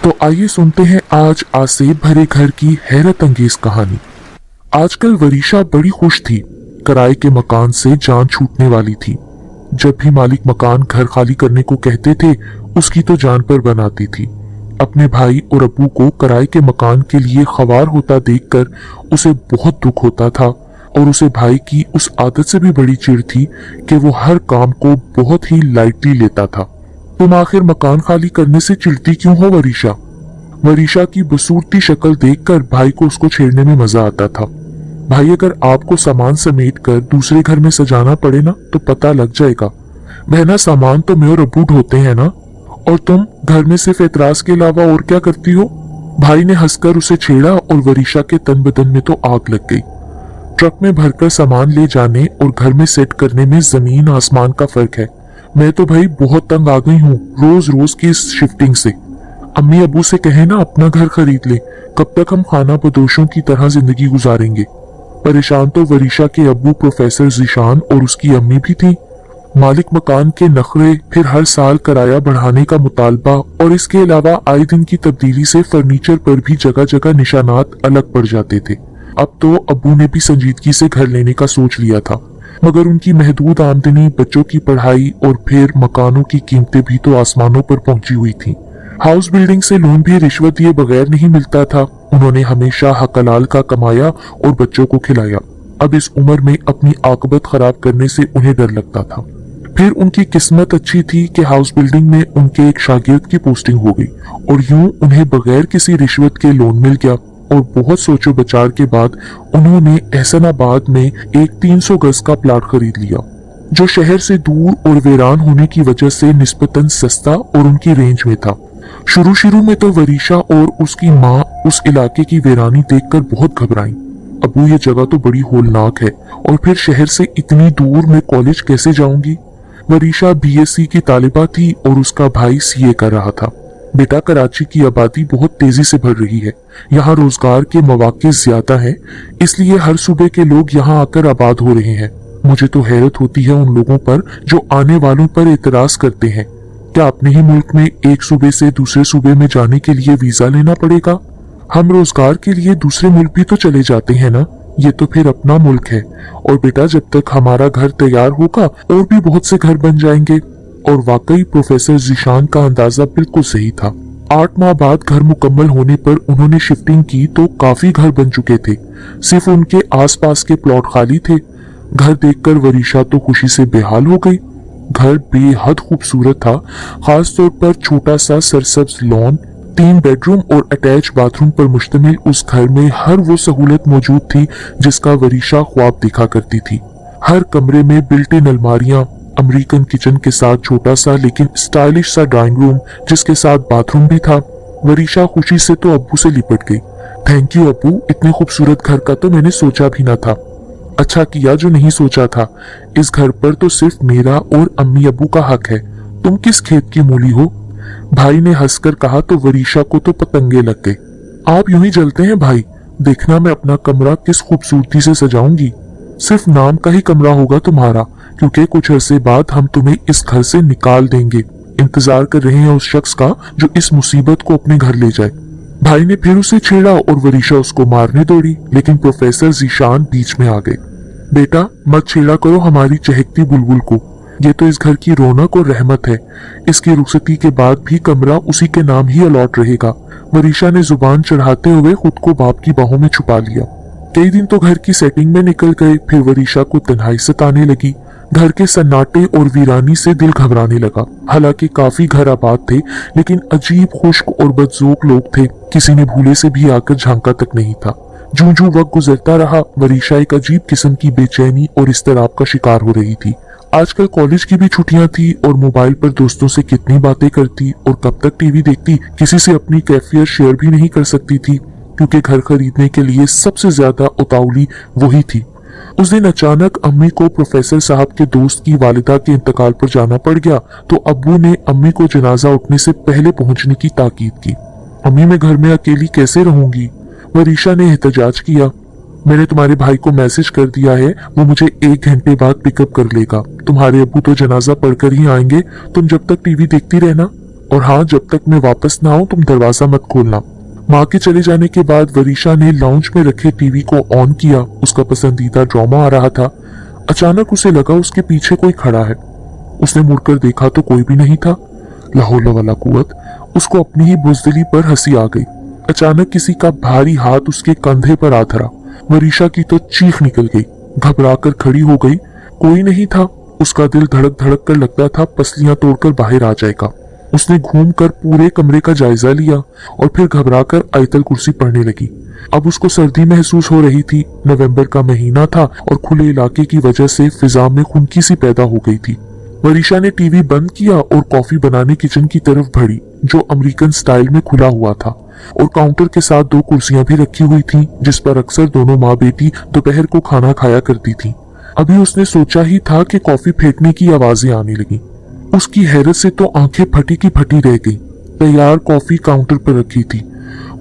तो आइए सुनते हैं आज आसेब भरे घर की हैरत अंगेज कहानी। आजकल वरीशा बड़ी खुश थी। किराए के मकान से जान छूटने वाली थी। जब भी मालिक मकान घर खाली करने को कहते थे, उसकी तो जान पर बनाती थी। अपने भाई और अब्बू को किराए के मकान के लिए ख्वार होता देखकर उसे बहुत दुख होता था और उसे भाई की उस आदत से भी बड़ी चिढ़ थी कि वो हर काम को बहुत ही लाइटली लेता था। तुम आखिर मकान खाली करने से चिढ़ती क्यों हो वरीशा? वरीशा की बसूरती शक्ल देखकर भाई को उसको छेड़ने में मजा आता था। भाई, अगर आपको सामान समेट कर दूसरे घर में सजाना पड़े ना तो पता लग जाएगा। बहना, सामान तो मैं और अब्बू ढोते हैं ना, और तुम घर में सिर्फ एतराज के अलावा और क्या करती हो? भाई ने हंसकर उसे छेड़ा और वरीशा के तन बदन में तो आग लग गई। ट्रक में भरकर सामान ले जाने और घर में सेट करने में जमीन आसमान का फर्क है। मैं तो भाई बहुत तंग आ गई हूँ रोज रोज की इस शिफ्टिंग से। अम्मी अबू से कहे ना अपना घर खरीद ले, कब तक हम खाना बदोशों की तरह जिंदगी गुजारेंगे। परेशान तो वरीशा के अब्बू प्रोफेसर जीशान और उसकी अम्मी भी थी। मालिक मकान के नखरे, फिर हर साल किराया बढ़ाने का मुतालबा और इसके अलावा आए दिन की तब्दीली से फर्नीचर पर भी जगह जगह निशानात अलग पड़ जाते थे। अब तो अब्बू ने भी संजीदगी से घर लेने का सोच लिया था, मगर उनकी महदूद आमदनी, बच्चों की पढ़ाई और फिर मकानों की कीमतें भी तो आसमानों पर पहुंची हुई थी। हाउस बिल्डिंग से लोन भी रिश्वत दिए बगैर नहीं मिलता था। उन्होंने हमेशा हक हलाल का कमाया और बच्चों को खिलाया। अब इस उम्र में अपनी आकबत खराब करने से उन्हें डर लगता था। फिर उनकी किस्मत अच्छी थी कि हाउस बिल्डिंग में उनके एक शागिर्द की पोस्टिंग हो गई और यूं उन्हें बगैर किसी रिश्वत के लोन मिल गया। और बहुत सोचो विचार के बाद उन्होंने एहसनाबाद में एक 300 गज का प्लाट खरीद लिया, जो शहर से दूर और वीरान होने की वजह से निस्बतन सस्ता और उनकी रेंज में था। शुरू में तो वरीशा और उसकी माँ उस इलाके की वीरानी देखकर बहुत घबराई। अबू, ये जगह तो बड़ी होलनाक है, और फिर शहर से इतनी दूर मैं कॉलेज कैसे जाऊंगी? वरीशा बीएससी की तालिबा थी और उसका भाई सीए कर रहा था। बेटा, कराची की आबादी बहुत तेजी से बढ़ रही है। यहाँ रोजगार के मौके ज्यादा हैं, इसलिए हर सूबे के लोग यहाँ आकर आबाद हो रहे हैं। मुझे तो हैरत होती है उन लोगों पर जो आने वालों पर एतराज करते हैं। क्या अपने ही मुल्क में एक सूबे से दूसरे सूबे में जाने के लिए वीजा लेना पड़ेगा? हम रोजगार के लिए दूसरे मुल्क भी तो चले जाते हैं ना। ये तो फिर अपना मुल्क है। और बेटा, जब तक हमारा घर तैयार होगा और भी बहुत से घर बन जाएंगे। और वाकई प्रोफेसर जीशान का अंदाजा बिल्कुल सही था। 8 माह बाद घर मुकम्मल होने पर उन्होंने शिफ्टिंग की तो काफी घर बन चुके थे। सिर्फ उनके आसपास के प्लॉट खाली थे। घर देखकर वरीशा तो खुशी से बेहाल हो गई। घर बेहद खूबसूरत था, खास तौर पर छोटा सा सरसब्ज लॉन, 3 बेडरूम और अटैच बाथरूम पर मुश्तमिल उस घर में हर वो सहूलत मौजूद थी जिसका वरीशा ख्वाब देखा करती थी। हर कमरे में बिल्ट इन अलमारियां, अमेरिकन किचन के साथ छोटा सा लेकिन स्टाइलिश सा ड्राइंग रूम जिसके साथ बाथरूम भी था। वरीशा खुशी से तो अब्बू से लिपट गई। थैंक यू अब्बू, इतने खूबसूरत घर का तो मैंने सोचा भी ना था। अच्छा किया जो नहीं सोचा था। इस घर पर तो सिर्फ मेरा और अम्मी अब्बू का हक है। तुम किस खेत की मूली हो? भाई ने हंसकर कहा तो वरीशा को तो पतंगे लग गए। आप यूं ही जलते हैं भाई। देखना मैं अपना कमरा किस खूबसूरती से सजाऊंगी। सिर्फ नाम का ही कमरा होगा तुम्हारा, क्योंकि कुछ अरसे बाद हम तुम्हें इस घर से निकाल देंगे। इंतजार कर रहे हैं उस शख्स का जो इस मुसीबत को अपने घर ले जाए। भाई ने फिर उसे छेड़ा और वरीशा उसको मारने दौड़ी, लेकिन प्रोफेसर जीशान बीच में आ गए। बेटा, मत छेड़ा करो हमारी चहकती बुलबुल को। ये तो इस घर की रौनक और रहमत है। इसकी रुखसती के बाद भी कमरा उसी के नाम ही अलॉट रहेगा। वरीशा ने जुबान चढ़ाते हुए खुद को बाप की बाहों में छुपा लिया। कई दिन तो घर की सेटिंग में निकल गए। फिर वरीशा को तन्हाई सताने लगी। घर के सन्नाटे और वीरानी से दिल घबराने लगा। हालांकि काफी घर आबाद थे, लेकिन अजीब खुश्क और बदजोक लोग थे। किसी ने भूले से भी आकर झांका तक नहीं था। जूं जूं वक्त गुजरता रहा, वरीशा एक अजीब किस्म की बेचैनी और इस्तराब का शिकार हो रही थी। आजकल कॉलेज की भी छुट्टियां थी और मोबाइल पर दोस्तों से कितनी बातें करती और कब तक टीवी देखती। किसी से अपनी कैफियत शेयर भी नहीं कर सकती थी, क्योंकि घर खरीदने के लिए सबसे ज्यादा उतावली वही थी। उस दिन अचानक अम्मी को प्रोफेसर साहब के दोस्त की वालिदा के इंतकाल पर जाना पड़ गया, तो अब्बू ने अम्मी को जनाजा उठने से पहले पहुंचने की ताकीद की। अम्मी, मैं घर में अकेली कैसे रहूंगी? वरीशा ने एहतजाज किया। मैंने तुम्हारे भाई को मैसेज कर दिया है, वो मुझे 1 घंटे बाद पिकअप कर लेगा। तुम्हारे अब्बू तो जनाजा पढ़कर ही आएंगे, तुम जब तक टीवी देखती रहना। और हाँ, जब तक मैं वापस ना आऊं तुम दरवाजा मत खोलना। माँ के चले जाने के बाद वरीशा ने लाउंज में रखे टीवी को ऑन किया। उसका पसंदीदा ड्रामा आ रहा था। अचानक उसे लगा उसके पीछे कोई खड़ा है। उसने मुड़कर देखा तो कोई भी नहीं था। ला हौला वला कुव्वत, उसको अपनी ही बुज़दिली पर हंसी आ गई। अचानक किसी का भारी हाथ उसके कंधे पर आ धरा। वरीशा की तो चीख निकल गई, घबराकर खड़ी हो गई। कोई नहीं था। उसका दिल धड़क धड़क कर लगता था पसलियां तोड़कर बाहर आ जाएगा। उसने घूमकर पूरे कमरे का जायजा लिया और फिर घबराकर आयतल कुर्सी पढ़ने लगी। अब उसको सर्दी महसूस हो रही थी। नवंबर का महीना था और खुले इलाके की वजह से फिजा में खुनकी सी पैदा हो गई थी। वरीशा ने टीवी बंद किया और कॉफी बनाने किचन की तरफ बढ़ी, जो अमेरिकन स्टाइल में खुला हुआ था, और काउंटर के साथ 2 कुर्सियां भी रखी हुई थीं, जिस पर अक्सर दोनों माँ बेटी दोपहर को खाना खाया करती थीं। अभी उसने सोचा ही था कि कॉफी फेंकने की आवाजें आने लगी। उसकी हैरत से तो आंखें फटी की फटी रह गई। तैयार कॉफी काउंटर पर रखी थी।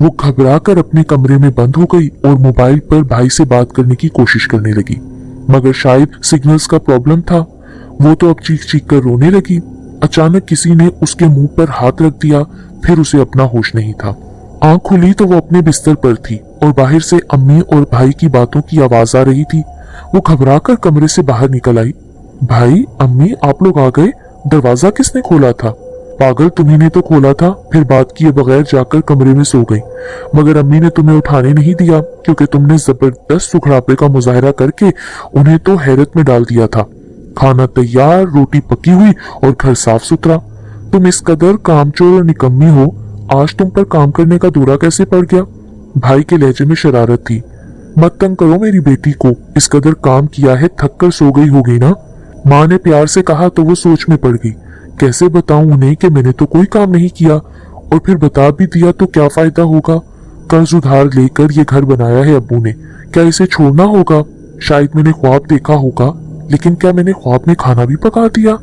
वो घबराकर अपने कमरे में बंद हो गई और मोबाइल पर भाई से बात करने की कोशिश करने लगी, मगर शायद सिग्नल्स का प्रॉब्लम था। वो तो अब चीख चीख कर रोने लगी। अचानक किसी ने उसके मुंह पर हाथ रख दिया, फिर उसे अपना होश नहीं था। आंख खुली तो वो अपने बिस्तर पर थी और बाहर से अम्मी और भाई की बातों की आवाज आ रही थी। वो घबराकर कमरे से बाहर निकल आई। भाई, अम्मी, आप लोग आ गए? दरवाजा किसने खोला था? पागल, तुम्ही ने तो खोला था। फिर बात किए बगैर जाकर कमरे में सो गई, मगर अम्मी ने तुम्हें उठाने नहीं दिया क्योंकि तुमने जबरदस्त सुखड़ापे का मुजाहरा करके उन्हें तो हैरत में डाल दिया था। खाना तैयार, रोटी पकी हुई और घर साफ सुथरा। तुम इस कदर कामचोर और निकम्मी हो, आज तुम पर काम करने का दौरा कैसे पड़ गया? भाई के लहजे में शरारत थी। मत तंग करो मेरी बेटी को, इस कदर काम किया है, थक कर सो गई होगी ना। माँ ने प्यार से कहा तो वो सोच में पड़ गई। कैसे बताऊं उन्हें कि मैंने तो कोई काम नहीं किया, और फिर बता भी दिया तो क्या फायदा होगा? कर्ज उधार लेकर ये घर बनाया है अब्बू ने, क्या इसे छोड़ना होगा? शायद मैंने ख्वाब देखा होगा, लेकिन क्या मैंने ख्वाब में खाना भी पका दिया?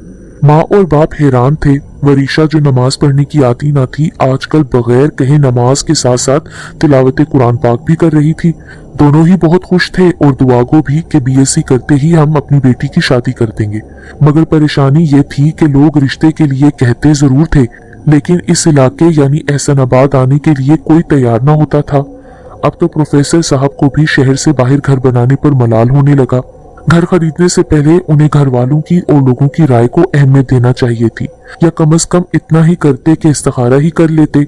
माँ और बाप हैरान थे। वरीशा, जो नमाज पढ़ने की आदी ना थी, आजकल बगैर कहे नमाज के साथ साथ तिलावत कुरान पाक भी कर रही थी। दोनों ही बहुत खुश थे और दुआगो भी कि बीएससी करते ही हम अपनी बेटी की शादी कर देंगे। मगर परेशानी ये थी कि लोग रिश्ते के लिए कहते जरूर थे, लेकिन इस इलाके यानी एहसनाबाद आने के लिए कोई तैयार ना होता था। अब तो प्रोफेसर साहब को भी शहर से बाहर घर बनाने पर मलाल होने लगा। घर खरीदने से पहले उन्हें घर वालों की और लोगों की राय को अहमियत देना चाहिए थी, या कम से कम इतना ही करते कि इस्तिखारा ही कर लेते।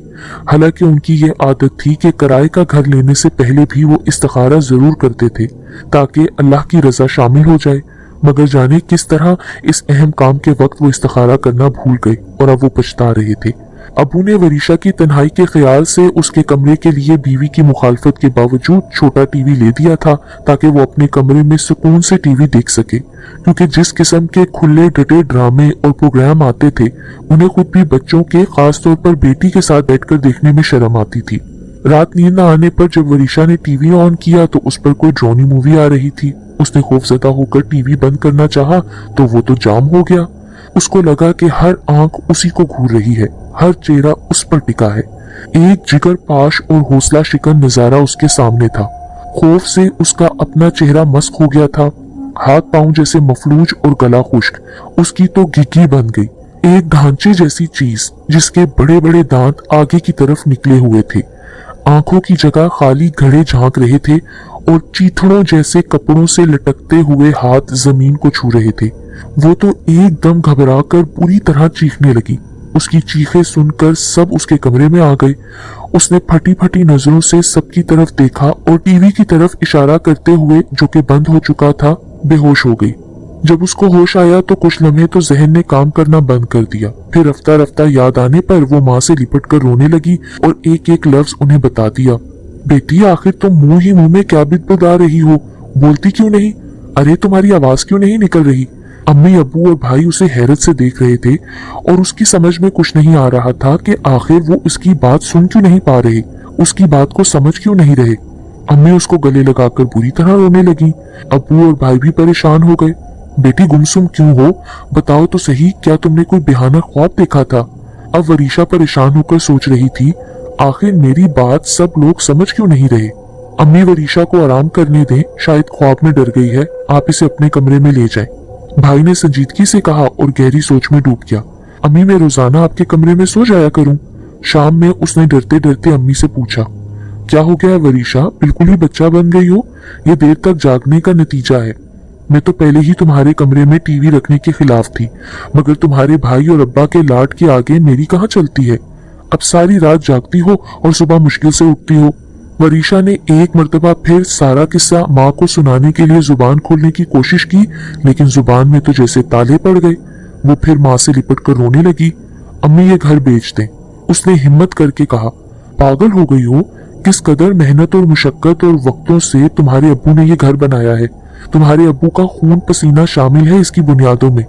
हालांकि उनकी ये आदत थी कि किराए का घर लेने से पहले भी वो इस्तिखारा जरूर करते थे, ताकि अल्लाह की रजा शामिल हो जाए। मगर जाने किस तरह इस अहम काम के वक्त वो इस्तिखारा करना भूल गए और अब वो पछता रहे थे। अबू ने वरीशा की तन्हाई के ख्याल से उसके कमरे के लिए बीवी की मुखालफत के बावजूद छोटा टीवी ले दिया था, ताकि वो अपने कमरे में सुकून से टीवी देख सके, क्योंकि जिस किस्म के खुले डटे ड्रामे और प्रोग्राम आते थे, उन्हें खुद भी बच्चों के, खास तौर पर बेटी के साथ बैठकर देखने में शर्म आती थी। रात नींद न आने पर जब वरीशा ने टीवी ऑन किया तो उस पर कोई ड्रोनी मूवी आ रही थी। उसने खौफजदा होकर टीवी बंद करना चाहा तो वो तो जाम हो गया। उसको लगा कि हर आंख उसी को घूर रही है, हर चेहरा उस पर टिका है। एक जिगर पाश और हौसला शिकन नजारा उसके सामने था। खौफ से उसका अपना चेहरा मस्क हो गया था, हाथ पांव जैसे मफलूज और गला खुश्क। उसकी तो गिग्गी बन गई, एक ढांचे जैसी चीज जिसके बड़े बड़े दांत आगे की तरफ निकले हुए थे। आंखों की जगह खाली घड़े झांक रहे थे और चीथड़ों जैसे कपड़ों से लटकते हुए हाथ जमीन को छू रहे थे। वो तो एकदम घबराकर पूरी तरह चीखने लगी। उसकी चीखें सुनकर सब उसके कमरे में आ गए। उसने फटी फटी नजरों से सबकी तरफ देखा और टीवी की तरफ इशारा करते हुए, जो कि बंद हो चुका था, बेहोश हो गई। जब उसको होश आया तो कुछ लम्हे तो जहन ने काम करना बंद कर दिया। फिर रफ्ता रफ्ता याद आने पर वो माँ से लिपट कर रोने लगी और एक एक लफ्ज उन्हें बता दिया। बेटी, आखिर तुम मुंह ही मुंह में क्या बिदबुदा रही हो? बोलती क्यों नहीं? अरे तुम्हारी आवाज क्यों नहीं निकल रही? अम्मी, अब्बू और भाई उसे हैरत से देख रहे थे और उसकी समझ में कुछ नहीं आ रहा था कि आखिर वो उसकी बात सुन क्यों नहीं पा रहे, उसकी बात को समझ क्यों नहीं रहे। अम्मी उसको गले लगाकर बुरी तरह रोने लगी। अब्बू और भाई भी परेशान हो गए। बेटी, गुमसुम क्यों हो? बताओ तो सही, क्या तुमने कोई बेहाना ख्वाब देखा था? अब वरीशा परेशान होकर सोच रही थी, आखिर मेरी बात सब लोग समझ क्यों नहीं रहे। अम्मी, वरीशा को आराम करने दें, शायद ख्वाब में डर गई है, आप इसे अपने कमरे में ले जाएं। भाई ने संजीदगी से कहा और गहरी सोच में डूब गया। अम्मी मैं रोजाना आपके कमरे में सो जाया करूं? शाम में उसने डरते डरते अम्मी से पूछा। क्या हो गया है वरीशा, बिल्कुल ही बच्चा बन गई हो। ये देर तक जागने का नतीजा है। मैं तो पहले ही तुम्हारे कमरे में टीवी रखने के खिलाफ थी, मगर तुम्हारे भाई और अब्बा के लाड के आगे मेरी कहाँ चलती है। अब सारी रात जागती हो और सुबह मुश्किल से उठती हो। वरीशा ने एक मर्तबा फिर सारा किस्सा माँ को सुनाने के लिए जुबान खोलने की कोशिश की, लेकिन जुबान में तो जैसे ताले पड़ गए। वो फिर माँ से लिपट कर रोने लगी। अम्मी ये घर बेच दें, उसने हिम्मत करके कहा। पागल हो गई हो, किस कदर मेहनत और मुशक्कत और वक्तों से तुम्हारे अब्बू ने ये घर बनाया है। तुम्हारे अब्बू का खून पसीना शामिल है इसकी बुनियादों में।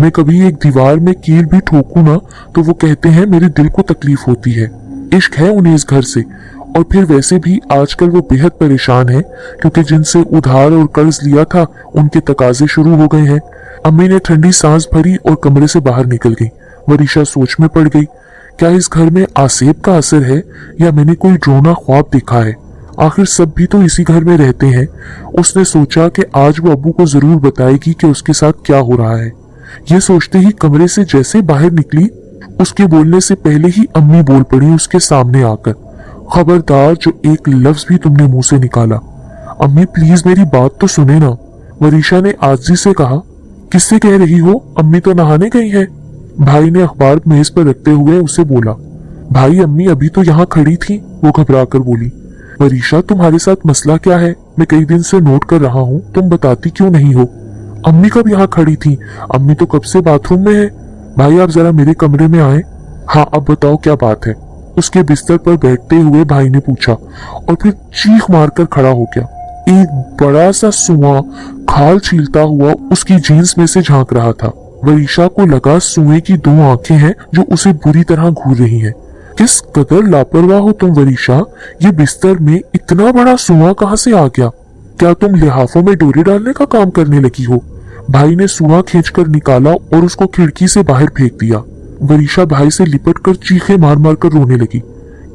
मैं कभी एक दीवार में कील भी ठोकूं ना तो वो कहते हैं मेरे दिल को तकलीफ होती है। इश्क है उन्हें इस घर से। और फिर वैसे भी आजकल वो बेहद परेशान है, क्योंकि जिनसे उधार और कर्ज लिया था उनके तकाजे शुरू हो गए हैं। अम्मी ने ठंडी सांस भरी और कमरे से बाहर निकल गई। वरीशा सोच में पड़ गई। क्या इस घर में आसेब का असर है या मैंने कोई ड्रोना ख्वाब देखा है? आखिर सब भी तो इसी घर में रहते हैं। उसने सोचा कि आज वो अब्बू को जरूर बताएगी कि उसके साथ क्या हो रहा है। ये सोचते ही कमरे से जैसे बाहर निकली, उसके बोलने से पहले ही अम्मी बोल पड़ी उसके सामने आकर। खबरदार, जो एक लफ्ज भी तुमने मुंह से निकाला। अम्मी प्लीज मेरी बात तो सुने ना, वरीशा ने आजिज़ी से कहा। किससे कह रही हो? अम्मी तो नहाने गई है। भाई ने अखबार मेज पर रखते हुए उसे बोला। भाई अम्मी अभी तो यहाँ खड़ी थी, वो घबरा कर बोली। वरीशा तुम्हारे साथ मसला क्या है? मैं कई दिन से नोट कर रहा हूँ, तुम बताती क्यों नहीं हो? अम्मी कब यहाँ खड़ी थी? अम्मी तो कब से बाथरूम में है। भाई आप जरा मेरे कमरे में आए। हाँ अब बताओ क्या बात है? उसके बिस्तर पर बैठते हुए भाई ने पूछा और फिर चीख मारकर खड़ा हो गया। एक बड़ा सा सुआ खाल छीलता हुआ उसकी जीन्स में से झांक रहा था। वरीशा को लगा सुए की दो आंखें हैं जो उसे बुरी तरह घूर रही हैं। किस कदर लापरवाह हो तुम वरीशा, ये बिस्तर में इतना बड़ा सुआ कहाँ से आ गया? क्या तुम लिहाफों में डोरी डालने का काम करने लगी हो? भाई ने सुआ खींचकर निकाला और उसको खिड़की से बाहर फेंक दिया। वरीशा भाई से लिपट कर चीखे मार मार कर रोने लगी।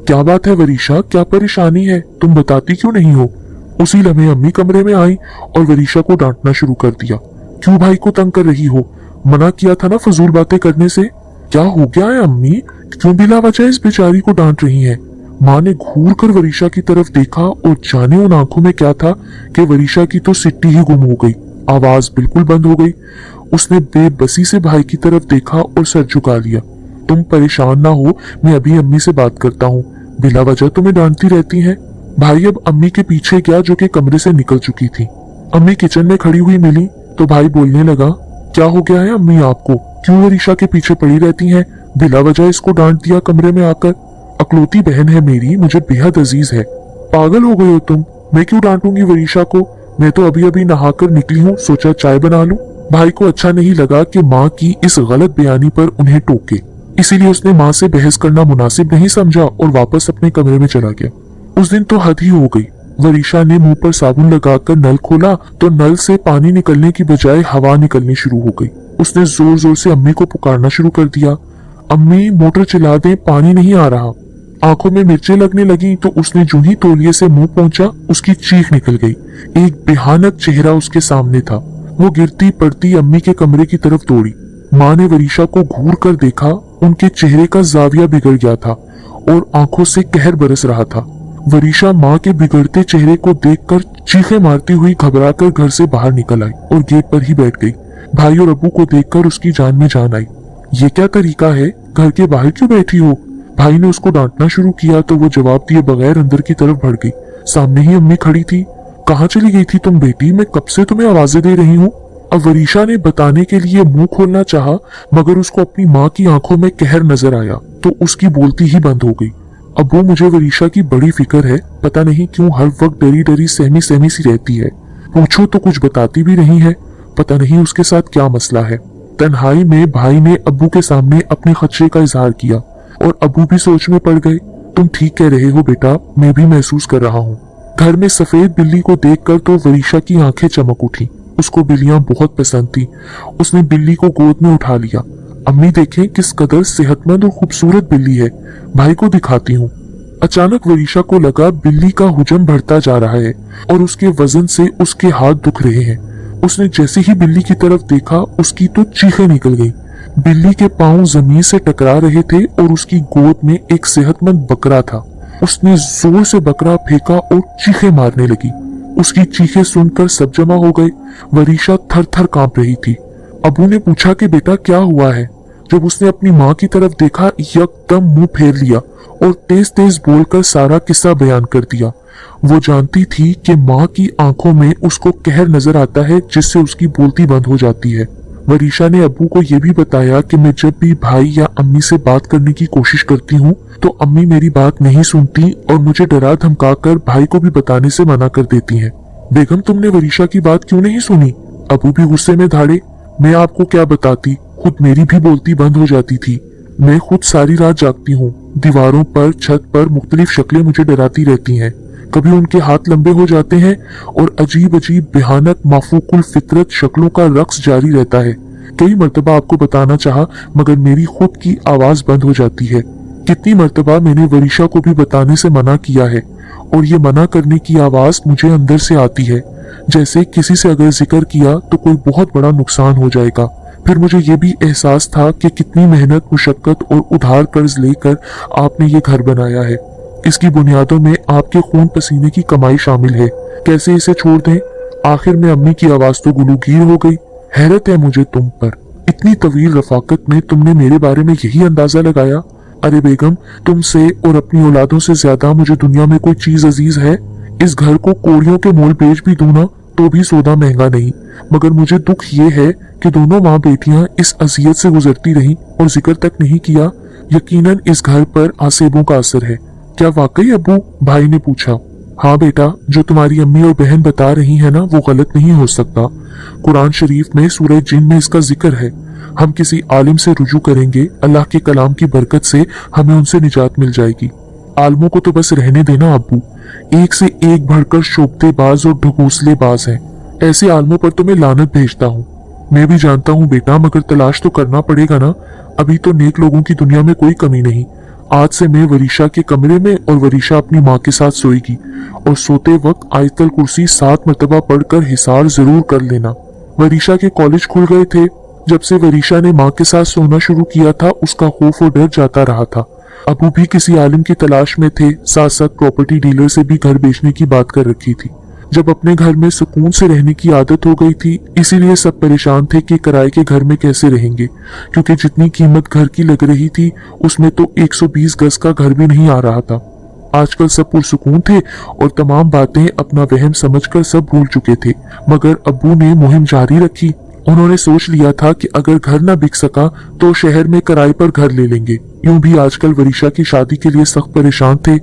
क्या बात है वरीशा, क्या परेशानी है? तुम बताती क्यों नहीं हो? उसी लम्हे अम्मी कमरे में आई और वरीशा को डांटना शुरू कर दिया। क्यों भाई को तंग कर रही हो? मना किया था ना फजूल बातें करने से। क्या हो गया है अम्मी, क्यों बिला वजह इस बेचारी को डांट रही हैं? माँ ने घूर कर वरीशा की तरफ देखा और जाने उन आंखों में क्या था कि वरीशा की तो सिट्टी ही गुम हो गई। आवाज बिल्कुल बंद हो गई। उसने बेबसी से भाई की तरफ देखा और सर झुका लिया। तुम परेशान ना हो, मैं अभी अम्मी से बात करता हूँ। बिला वजह तुम्हें डांटती रहती हैं। भाई अब अम्मी के पीछे गया जो कि कमरे से निकल चुकी थी। अम्मी किचन में खड़ी हुई मिली तो भाई बोलने लगा। क्या हो गया है अम्मी आपको? क्यों वरीशा के पीछे पड़ी रहती हैं? बिला वजह इसको डांट दिया कमरे में आकर। अकलौती बहन है मेरी, मुझे बेहद अजीज है। पागल हो गए हो तुम? मैं क्यों डांटूंगी वरीशा को? मैं तो अभी अभी नहाकर निकली हूँ, सोचा चाय बना लूं। भाई को अच्छा नहीं लगा कि माँ की इस गलत बयानी पर उन्हें टोके, इसीलिए उसने माँ से बहस करना मुनासिब नहीं समझा और वापस अपने कमरे में चला गया। उस दिन तो हद ही हो गई। वरीशा ने मुंह पर साबुन लगाकर नल खोला तो नल से पानी निकलने की बजाय हवा निकलनी शुरू हो गई। उसने जोर जोर से अम्मी को पुकारना शुरू कर दिया। अम्मी मोटर चला दें, पानी नहीं आ रहा। आंखों में मिर्चें लगने लगी तो उसने जो ही तौलिए से मुंह पहुंचा उसकी चीख निकल गई। एक भयानक चेहरा उसके सामने था। वो गिरती पड़ती अम्मी के कमरे की तरफ दौड़ी। माँ ने वरीशा को घूर कर देखा। उनके चेहरे का जाविया बिगड़ गया था और आंखों से कहर बरस रहा था। वरीशा माँ के बिगड़ते चेहरे को देखकर चीखें मारती हुई घबराकर घर से बाहर निकल आई और गेट पर ही बैठ गई। भाई और अब्बू को देखकर उसकी जान में जान आई। ये क्या तरीका है, घर के बाहर क्यों बैठी हो? भाई ने उसको डांटना शुरू किया तो वो जवाब दिए बगैर अंदर की तरफ बढ़ गई। सामने ही अम्मी खड़ी थी। कहाँ चली गई थी तुम बेटी? मैं कब से तुम्हें आवाजें दे रही हूँ। अब वरीशा ने बताने के लिए मुंह खोलना चाहा, मगर उसको अपनी माँ की आंखों में कहर नजर आया तो उसकी बोलती ही बंद हो गई। अब वो मुझे वरीशा की बड़ी फिक्र है, पता नहीं क्यों हर वक्त डरी डरी सहमी सहमी सी रहती है। पूछो तो कुछ बताती भी नहीं है, पता नहीं उसके साथ क्या मसला है। तन्हाई में भाई ने अब्बू के सामने अपने खदशे का इजहार किया और अब्बू भी सोच में पड़ गए। तुम ठीक कह रहे हो बेटा, मैं भी महसूस कर रहा हूँ। घर में सफेद बिल्ली को देखकर तो वरीशा की आंखें चमक उठी। उसको बिल्लियां बहुत पसंद थी। उसने बिल्ली को गोद में उठा लिया। अम्मी देखें किस कदर सेहतमंद और खूबसूरत बिल्ली है, भाई को दिखाती हूँ। अचानक वरीशा को लगा बिल्ली का हुजम बढ़ता जा रहा है और उसके वजन से उसके हाथ दुख रहे हैं। उसने जैसे ही बिल्ली की तरफ देखा उसकी तो चीखें निकल गई। बिल्ली के पांव जमीन से टकरा रहे थे और उसकी गोद में एक सेहतमंद बकरा था। उसने जोर से बकरा फेंका और चीखें मारने लगी। उसकी चीखें सुनकर सब जमा हो गए। वरीशा थर थर कांप रही थी। अबू ने पूछा कि बेटा क्या हुआ है। जब उसने अपनी माँ की तरफ देखा, यकदम मुंह फेर लिया और तेज तेज बोलकर सारा किस्सा बयान कर दिया। वो जानती थी कि माँ की आंखों में उसको कहर नजर आता है, जिससे उसकी बोलती बंद हो जाती है। वरीशा ने अब्बू को ये भी बताया कि मैं जब भी भाई या अम्मी से बात करने की कोशिश करती हूँ तो अम्मी मेरी बात नहीं सुनती और मुझे डरा धमकाकर भाई को भी बताने से मना कर देती हैं। बेगम, तुमने वरीशा की बात क्यों नहीं सुनी? अब्बू भी गुस्से में धाड़े। मैं आपको क्या बताती, खुद मेरी भी बोलती बंद हो जाती थी। मैं खुद सारी रात जागती हूँ। दीवारों पर, छत पर मुख्तलिफ शक्लें मुझे डराती रहती हैं। कभी उनके हाथ लंबे हो जाते हैं और अजीब अजीब भयानक माफूकुल फितरत शक्लों का रक्स जारी रहता है। कई मर्तबा आपको बताना चाहा मगर मेरी खुद की आवाज बंद हो जाती है। कितनी मर्तबा मैंने वरीशा को भी बताने से मना किया है और ये मना करने की आवाज मुझे अंदर से आती है, जैसे किसी से अगर जिक्र किया तो कोई बहुत बड़ा नुकसान हो जाएगा। फिर मुझे ये भी एहसास था कि कितनी मेहनत, मुशक्कत और उधार कर्ज लेकर आपने ये घर बनाया है। इसकी बुनियादों में आपके खून पसीने की कमाई शामिल है। कैसे इसे छोड़ दें? आखिर में अम्मी की आवाज तो गुलूगीर हो गई। हैरत है मुझे तुम पर। इतनी तवील रफाकत में तुमने मेरे बारे में यही अंदाजा लगाया? अरे बेगम, तुमसे और अपनी औलादों से ज्यादा मुझे दुनिया में कोई चीज अजीज है? इस घर को कोड़ियों के मोल बेच भी दूं ना तो भी सौदा महंगा नहीं। मगर मुझे दुख ये है कि दोनों माँ बेटियां इस अजियत से गुजरती रहीं और जिक्र तक नहीं किया। यकीनन इस घर पर आसेबों का असर है। क्या वाकई अब्बू? भाई ने पूछा। हाँ बेटा, जो तुम्हारी अम्मी और बहन बता रही है ना वो गलत नहीं हो सकता। कुरान शरीफ में सूरह जिन में इसका जिक्र है। हम किसी आलिम से रुजू करेंगे, अल्लाह के कलाम की बरकत से हमें उनसे निजात मिल जाएगी। आलमों को तो बस रहने देना अब्बू, एक से एक बढ़कर शोबतेबाज और ढकोसलेबाज हैं। ऐसे आलमों पर तो मैं लानत भेजता हूँ। मैं भी जानता हूँ बेटा, मगर तलाश तो करना पड़ेगा ना। अभी तो नेक लोगों की दुनिया में कोई कमी नहीं। आज से मैं वरीशा के कमरे में और वरीशा अपनी माँ के साथ सोएगी और सोते वक्त आयतल कुर्सी 7 मरतबा पढ़कर हिसार जरूर कर लेना। वरीशा के कॉलेज खुल गए थे। जब से वरीशा ने माँ के साथ सोना शुरू किया था उसका खौफ और डर जाता रहा था। अबू भी किसी आलिम की तलाश में थे। साथ साथ प्रॉपर्टी डीलर से भी घर बेचने की बात कर रखी थी। जब अपने घर में सुकून से रहने की आदत हो गई थी, इसीलिए सब परेशान थे कि किराए के घर में कैसे रहेंगे, क्योंकि जितनी कीमत घर की लग रही थी उसमें तो 120 गज का घर भी नहीं आ रहा था। आजकल सब पुरसुकून थे और तमाम बातें अपना वहम समझकर सब भूल चुके थे। मगर अब्बू ने मुहिम जारी रखी। उन्होंने सोच लिया था कि अगर घर न बिक सका तो शहर में किराए पर घर ले लेंगे। यूं भी आजकल वरीशा की शादी के लिए सख्त परेशान थे।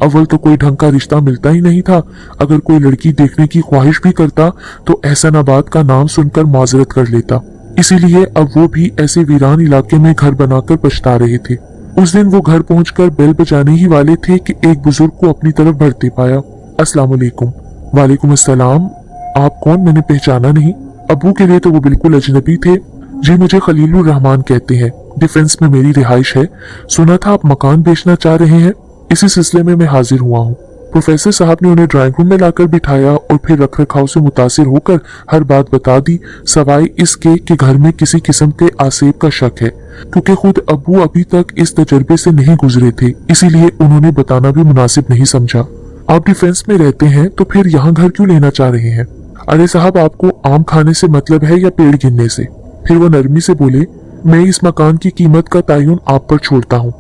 अव्वल तो कोई ढंग का रिश्ता मिलता ही नहीं था। अगर कोई लड़की देखने की ख्वाहिश भी करता तो एहसनाबाद का नाम सुनकर माजरत कर लेता। इसीलिए अब वो भी ऐसे वीरान इलाके में घर बनाकर पछता रहे थे। उस दिन वो घर पहुंचकर बेल बजाने ही वाले थे कि एक बुजुर्ग को अपनी तरफ बढ़ते पाया। अस्सलाम वालेकुम। वालेकुम अस्सलाम। आप कौन? मैंने पहचाना नहीं। अबू के लिए तो वो बिल्कुल अजनबी थे। जी, मुझे खलीलुर रहमान कहते हैं। डिफेंस में मेरी रिहाइश है। सुना था आप मकान बेचना चाह रहे हैं। इसी सिलसिले में मैं हाजिर हुआ हूँ। प्रोफेसर साहब ने उन्हें ड्राइंग रूम में लाकर बिठाया और फिर रख रखाव से मुतासिर होकर हर बात बता दी, सवाए इसके कि घर में किसी किस्म के आसेब का शक है, क्योंकि खुद अबू अभी तक इस तजर्बे से नहीं गुजरे थे। इसीलिए उन्होंने बताना भी मुनासिब नहीं समझा। आप डिफेंस में रहते हैं तो फिर यहाँ घर क्यों लेना चाह रहे हैं? अरे साहब, आपको आम खाने से मतलब है या पेड़ गिनने से? फिर वो नरमी से बोले, मैं इस मकान की कीमत का तयन आप पर छोड़ता हूँ।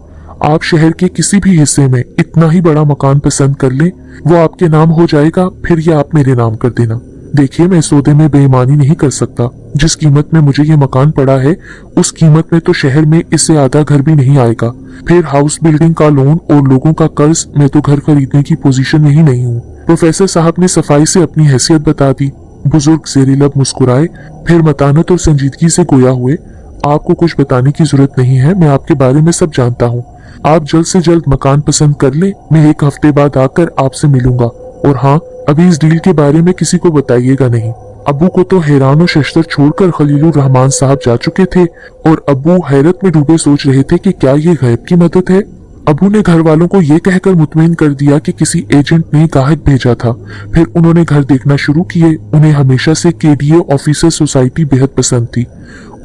आप शहर के किसी भी हिस्से में इतना ही बड़ा मकान पसंद कर लें, वो आपके नाम हो जाएगा, फिर ये आप मेरे नाम कर देना। देखिए, मैं सौदे में बेईमानी नहीं कर सकता। जिस कीमत में मुझे ये मकान पड़ा है उस कीमत में तो शहर में इससे आधा घर भी नहीं आएगा। फिर हाउस बिल्डिंग का लोन और लोगों का कर्ज, मैं तो घर खरीदने की पोजीशन में ही नहीं हूँ। प्रोफेसर साहब ने सफाई से अपनी हैसियत बता दी। बुजुर्ग ज़ेरे लब मुस्कुराए, फिर मतानत और संजीदगी से गोया हुए, आपको कुछ बताने की जरूरत नहीं है, मैं आपके बारे में सब जानता हूँ। आप जल्द से जल्द मकान पसंद कर ले, मैं 1 हफ्ते बाद आकर आपसे मिलूंगा। और हाँ, अभी इस डील के बारे में किसी को बताइएगा नहीं। अबू को तो हैरान और शशतर छोड़कर खलीलुर रहमान साहब जा चुके थे और अबू हैरत में डूबे सोच रहे थे कि क्या ये गैब की मदद है। अबू ने घर वालों को ये कहकर मुतमईन कर दिया कि किसी एजेंट ने गाहक भेजा था। फिर उन्होंने घर देखना शुरू किए। उन्हें हमेशा से केडीए ऑफिसर सोसाइटी बेहद पसंद थी।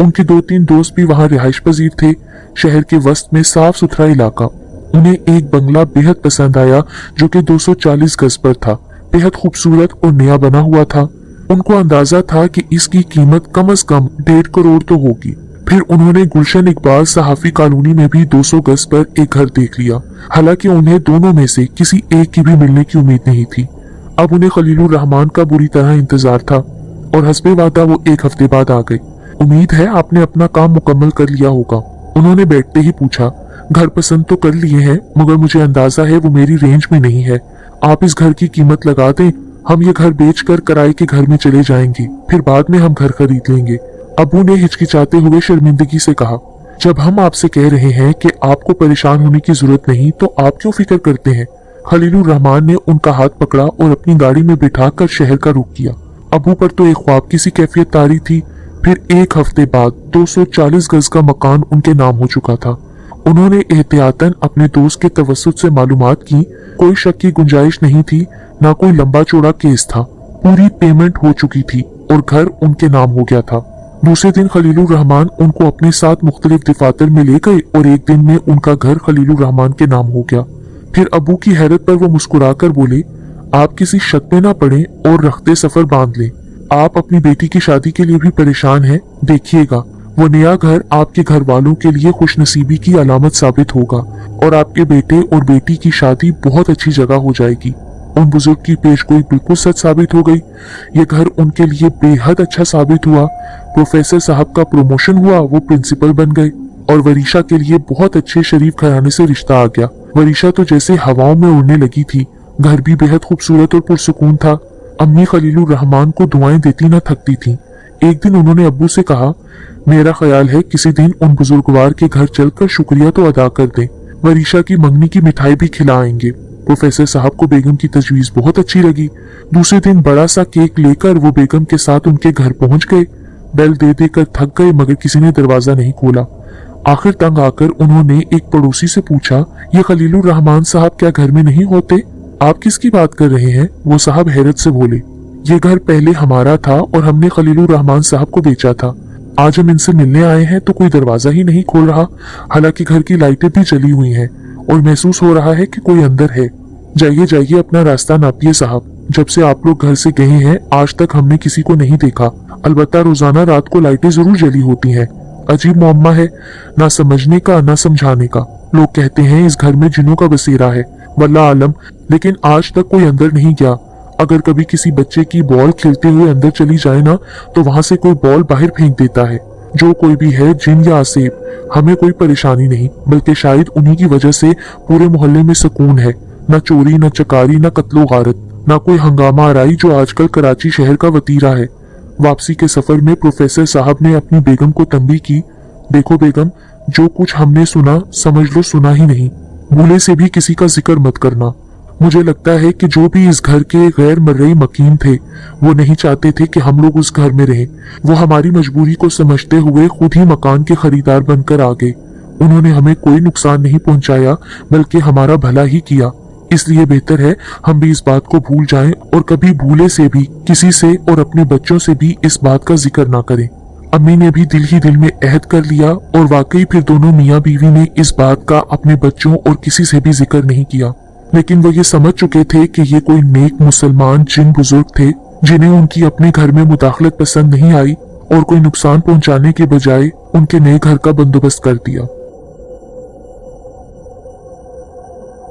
उनके 2-3 दोस्त भी वहां रिहाइश पजीर थे। शहर के वस्त में साफ सुथरा इलाका। उन्हें एक बंगला बेहद पसंद आया जो कि 240 गज पर था, बेहद खूबसूरत और नया बना हुआ था। उनको अंदाजा था कि इसकी कीमत कम से कम 1.5 करोड़ तो होगी। फिर उन्होंने गुलशन इकबाल सहाफी कॉलोनी में भी 200 गज पर एक घर देख लिया। हालांकि उन्हें दोनों में से किसी एक की भी मिलने की उम्मीद नहीं थी। अब उन्हें खलीलुर रहमान का बुरी तरह इंतजार था और हस्बे वादा वो 1 हफ्ते बाद आ गए। उम्मीद है आपने अपना काम मुकम्मल कर लिया होगा, उन्होंने बैठते ही पूछा। घर पसंद तो कर लिए हैं, मगर मुझे अंदाजा है वो मेरी रेंज में नहीं है। आप इस घर की कीमत लगा दें, हम ये घर बेचकर किराए के घर में चले जाएंगे, फिर बाद में हम घर खरीद लेंगे। अबू ने हिचकिचाते हुए शर्मिंदगी से कहा, जब हम आपसे कह रहे हैं कि आपको परेशान होने की जरूरत नहीं तो आप क्यों फिक्र करते हैं। खलीलुर रहमान ने उनका हाथ पकड़ा और अपनी गाड़ी में बिठाकर शहर का रुख किया। अबू पर तो एक ख्वाब की सी कैफियत तारी थी। फिर 1 हफ्ते बाद 240 गज का मकान उनके नाम हो चुका था। उन्होंने एहतियातन अपने दोस्त के तवस्सुत से मालूमात की। कोई शक की गुंजाइश नहीं थी, ना कोई लंबा चौड़ा केस था। पूरी पेमेंट हो चुकी थी और घर उनके नाम हो गया था। दूसरे दिन खलीलुर रहमान उनको अपने साथ मुख्तलिफ दफातर में ले गए और एक दिन में उनका घर खलीलुर रहमान के नाम हो गया। फिर अबू की हैरत पर वो मुस्कुराकर बोले, आप किसी शक में ना पड़े और रखते सफर बांध लें। आप अपनी बेटी की शादी के लिए भी परेशान हैं, देखिएगा वो नया घर आपके घर वालों के लिए खुशनसीबी की अलामत साबित होगा और आपके बेटे और बेटी की शादी बहुत अच्छी जगह हो जाएगी। उन बुजुर्ग की पेशगोई बिल्कुल सच साबित हो गई। ये घर उनके लिए बेहद अच्छा साबित हुआ। प्रोफेसर साहब का प्रमोशन हुआ, वो प्रिंसिपल बन गए और वरीशा के लिए बहुत अच्छे शरीफ घराने से रिश्ता आ गया। वरीशा तो जैसे हवाओं में उड़ने लगी थी। घर भी बेहद खूबसूरत और पुरसुकून था। अम्मी खलीलुर रहमान को दुआएं देती न थकती थीं। एक दिन उन्होंने अब्बू से कहा, मेरा ख्याल है किसी दिन उन बुजुर्गवार के घर चलकर शुक्रिया तो अदा कर दें। वरीशा की मंगनी की मिठाई भी खिलाएंगे। प्रोफेसर साहब को बेगम की तजवीज बहुत अच्छी लगी। दूसरे दिन बड़ा सा केक लेकर वो बेगम के साथ उनके घर पहुंच गए। बेल दे देकर थक गए मगर किसी ने दरवाजा नहीं खोला। आखिर तंग आकर उन्होंने एक पड़ोसी से पूछा, ये खलीलुर रहमान साहब क्या घर में नहीं होते? आप किसकी बात कर रहे हैं? वो साहब हैरत से बोले, ये घर पहले हमारा था और हमने खलीलुर रहमान साहब को बेचा था। आज हम इनसे मिलने आए हैं तो कोई दरवाजा ही नहीं खोल रहा। हालांकि घर की लाइटें भी जली हुई हैं और महसूस हो रहा है कि कोई अंदर है। जाइए जाइए, अपना रास्ता नापिए साहब। जब से आप लोग घर से गए हैं आज तक हमने किसी को नहीं देखा। अलबत्ता रोजाना रात को लाइटें जरूर जली होती हैं। अजीब मुअम्मा है, ना समझने का ना समझाने का। लोग कहते हैं इस घर में जिन्नों का बसेरा है, वल्लाह आलम, लेकिन आज तक कोई अंदर नहीं गया। अगर कभी किसी बच्चे की बॉल खेलते हुए अंदर चली जाए ना तो वहां से कोई बॉल बाहर फेंक देता है। जो कोई भी है, जिन या आसेब, हमें कोई परेशानी नहीं, बल्कि शायद उन्हीं की वजह से पूरे मोहल्ले में सुकून है। न चोरी, न चकारी, न कत्लो गारत, न कोई हंगामा आराई जो आजकल कराची शहर का वतीरा है। वापसी के सफर में प्रोफेसर साहब ने अपनी बेगम को तंबीह की, देखो बेगम, जो कुछ हमने सुना समझ लो सुना ही नहीं। भूले से भी किसी का जिक्र मत करना। मुझे लगता है कि जो भी इस घर के गैर मर्रई मकीन थे वो नहीं चाहते थे कि हम लोग उस घर में रहें। वो हमारी मजबूरी को समझते हुए खुद ही मकान के खरीदार बनकर आ गए। उन्होंने हमें कोई नुकसान नहीं पहुंचाया बल्कि हमारा भला ही किया। इसलिए बेहतर है हम भी इस बात को भूल जाएं और कभी भूले से भी किसी से और अपने बच्चों से भी इस बात का जिक्र ना करें। अम्मी ने भी दिल ही दिल में अहद कर लिया और वाकई फिर दोनों मियाँ बीवी ने इस बात का अपने बच्चों और किसी से भी जिक्र नहीं किया। लेकिन वो ये समझ चुके थे कि ये कोई नेक मुसलमान जिन बुजुर्ग थे जिन्हें उनकी अपने घर में मुदाखलत पसंद नहीं आई और कोई नुकसान पहुंचाने के बजाय उनके नए घर का बंदोबस्त कर दिया।